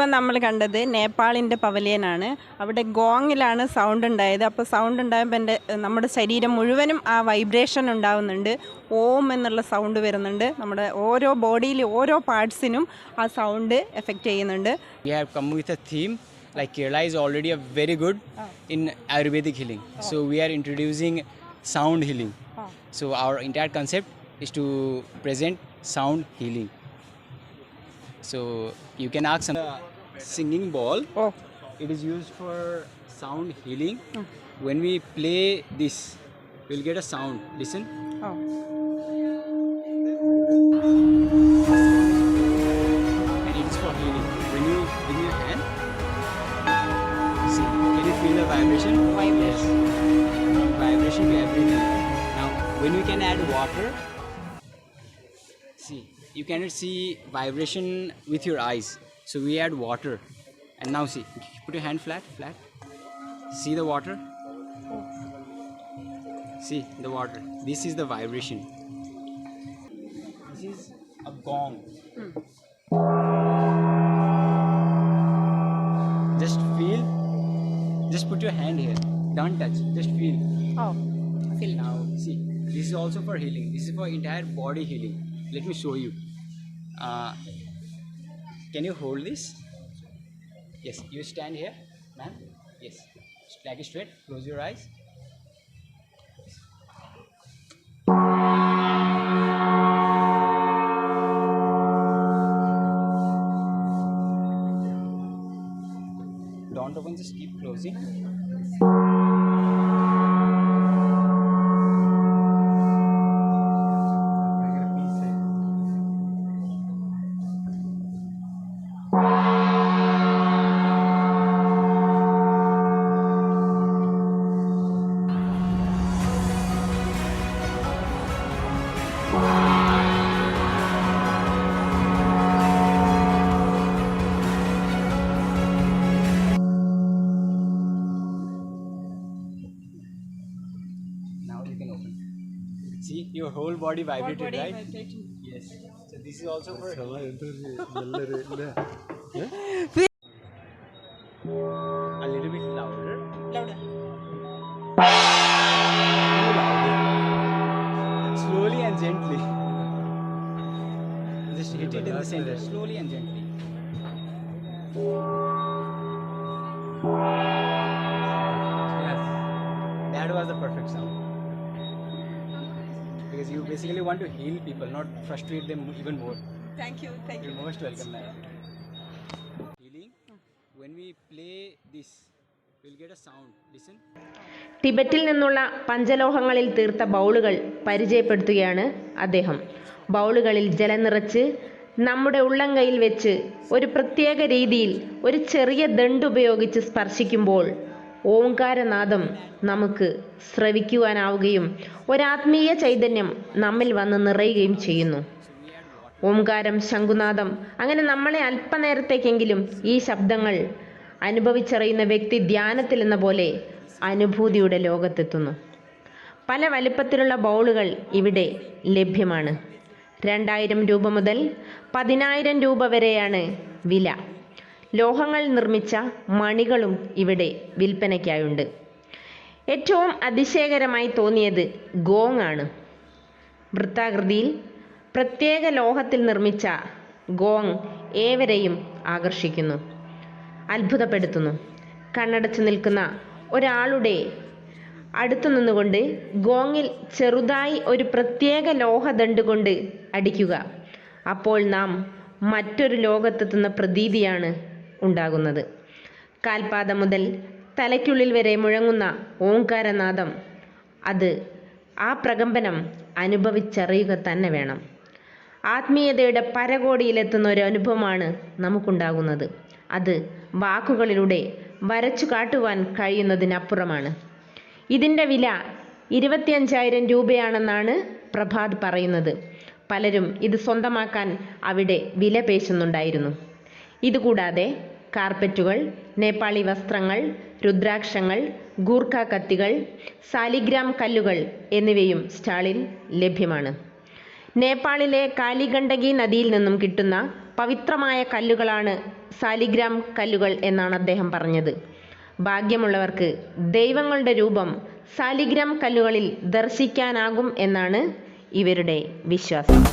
ഇപ്പം നമ്മൾ കണ്ടത് നേപ്പാളിൻ്റെ പവലിയനാണ്. അവിടെ ഗോങ്ങിലാണ് സൗണ്ട് ഉണ്ടായത്. അപ്പോൾ സൗണ്ട് ഉണ്ടായപ്പോൾ നമ്മുടെ ശരീരം മുഴുവനും ആ വൈബ്രേഷൻ ഉണ്ടാവുന്നുണ്ട്. ഓം എന്നുള്ള സൗണ്ട് വരുന്നുണ്ട്. നമ്മുടെ ഓരോ ബോഡിയിൽ ഓരോ പാർട്സിനും ആ സൗണ്ട് എഫക്റ്റ് ചെയ്യുന്നുണ്ട്. We have come with a theme like Kerala is already a very good in Ayurvedic healing. So we are introducing sound healing. So our entire concept is to present sound healing. So you can ask some singing ball. It is used for sound healing. When we play this, we'll get a sound. Listen. And it's for healing. When you bring your hand, see, can you feel the vibration? Vibration. Vibration to everything. Now, when we can add water, see, you cannot see vibration with your eyes. So we add water. And now see, put your hand flat. See the water? See the water. This is the vibration. This is a gong. Just feel. Just put your hand here. Don't touch. Just feel. Feel. Now see, this is also for healing. This is for entire body healing. Let me show you. Can you hold this? Yes, you stand here, ma'am. Yes, back straight. Close your eyes. Don't open, just keep closing. See, your whole body vibrated, right? Yes. So this is also for a little bit louder. Slowly and gently. Just hit it in the center, slowly and gently. Yes, that was the perfect sound. Because you basically want to heal people, not frustrate them even more. Thank you. You're most welcome, ma'am. Healing. When we play this, we'll get a sound. Listen. ടിബറ്റിൽ നിന്നുള്ള പഞ്ചലോഹങ്ങളിൽ തീർത്ത ബൗളുകൾ പരിചയപ്പെടുത്തുകയാണ് അദ്ദേഹം. ബൗളുകളിൽ ജലം നിറച്ച് നമ്മുടെ ഉള്ളംകൈയിൽ വെച്ച് ഒരു പ്രത്യേക രീതിയിൽ ഒരു ചെറിയ ദണ്ടുപയോഗിച്ച് സ്പർശിക്കുമ്പോൾ ഓംകാരനാദം നമുക്ക് ശ്രവിക്കുവാനാവുകയും ഒരാത്മീയ ചൈതന്യം നമ്മിൽ വന്ന് നിറയുകയും ചെയ്യുന്നു. ഓംകാരം, ശംഖുനാദം, അങ്ങനെ നമ്മളെ അല്പനേരത്തേക്കെങ്കിലും ഈ ശബ്ദങ്ങൾ അനുഭവിച്ചറിയുന്ന വ്യക്തി ധ്യാനത്തിൽ എന്ന പോലെ അനുഭൂതിയുടെ ലോകത്തെത്തുന്നു. പല വലിപ്പത്തിലുള്ള ബൗളുകൾ ഇവിടെ ലഭ്യമാണ്. 2000 രൂപ മുതൽ 10,000 രൂപ വരെയാണ് വില. ലോഹങ്ങൾ നിർമ്മിച്ച മണികളും ഇവിടെ വിൽപ്പനയ്ക്കായുണ്ട്. ഏറ്റവും അതിശയകരമായി തോന്നിയത് ഗോങ് ആണ്. വൃത്താകൃതിയിൽ പ്രത്യേക ലോഹത്തിൽ നിർമ്മിച്ച ഗോങ് ഏവരെയും ആകർഷിക്കുന്നു, അത്ഭുതപ്പെടുത്തുന്നു. കണ്ണടച്ചു നിൽക്കുന്ന ഒരാളുടെ അടുത്തു നിന്നുകൊണ്ട് ഗോങ്ങിൽ ചെറുതായി ഒരു പ്രത്യേക ലോഹദണ്ട് കൊണ്ട് അടിക്കുക. അപ്പോൾ നാം മറ്റൊരു ലോകത്തെത്തുന്ന പ്രതീതിയാണ് ഉണ്ടാകുന്നത്. കാൽപാദം മുതൽ തലയ്ക്കുള്ളിൽ വരെ മുഴങ്ങുന്ന ഓംകാരനാദം, അത് ആ പ്രകമ്പനം അനുഭവിച്ചറിയുക തന്നെ വേണം. ആത്മീയതയുടെ പരകോടിയിലെത്തുന്ന ഒരു അനുഭവമാണ് നമുക്കുണ്ടാകുന്നത്. അത് വാക്കുകളിലൂടെ വരച്ചു കാട്ടുവാൻ കഴിയുന്നതിനപ്പുറമാണ്. ഇതിൻ്റെ വില 25,000 രൂപയാണെന്നാണ് പ്രഭാത് പറയുന്നത്. പലരും ഇത് സ്വന്തമാക്കാൻ അവിടെ വില പേശുന്നുണ്ടായിരുന്നു. ഇതുകൂടാതെ കാർപ്പറ്റുകൾ, നേപ്പാളി വസ്ത്രങ്ങൾ, രുദ്രാക്ഷങ്ങൾ, ഗൂർഖ കത്തികൾ, സാലിഗ്രാം കല്ലുകൾ എന്നിവയും സ്റ്റാളിൽ ലഭ്യമാണ്. നേപ്പാളിലെ കാലിഗണ്ഡകി നദിയിൽ നിന്നും കിട്ടുന്ന പവിത്രമായ കല്ലുകളാണ് സാലിഗ്രാം കല്ലുകൾ എന്നാണ് അദ്ദേഹം പറഞ്ഞത്. ഭാഗ്യമുള്ളവർക്ക് ദൈവങ്ങളുടെ രൂപം സാലിഗ്രാം കല്ലുകളിൽ ദർശിക്കാനാകും എന്നാണ് ഇവരുടെ വിശ്വാസം.